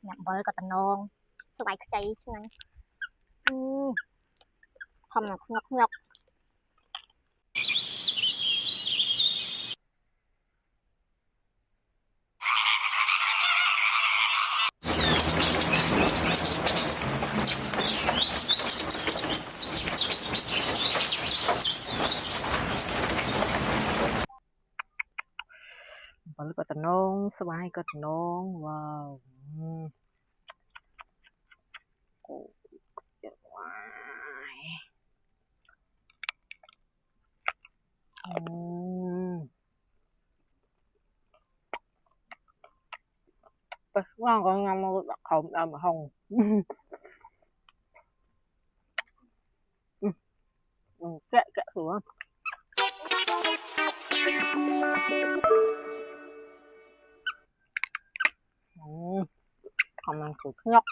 nhạc với có tận nonสบายใจใช่ไหมทำหนักงอกบอลก็ตะนงสบายก็ตะนงว้าวโอ้เจ๋งว้ายไปว่างก็งามมาเขาเอามาห้องแกะสวยทำมันสุดยอด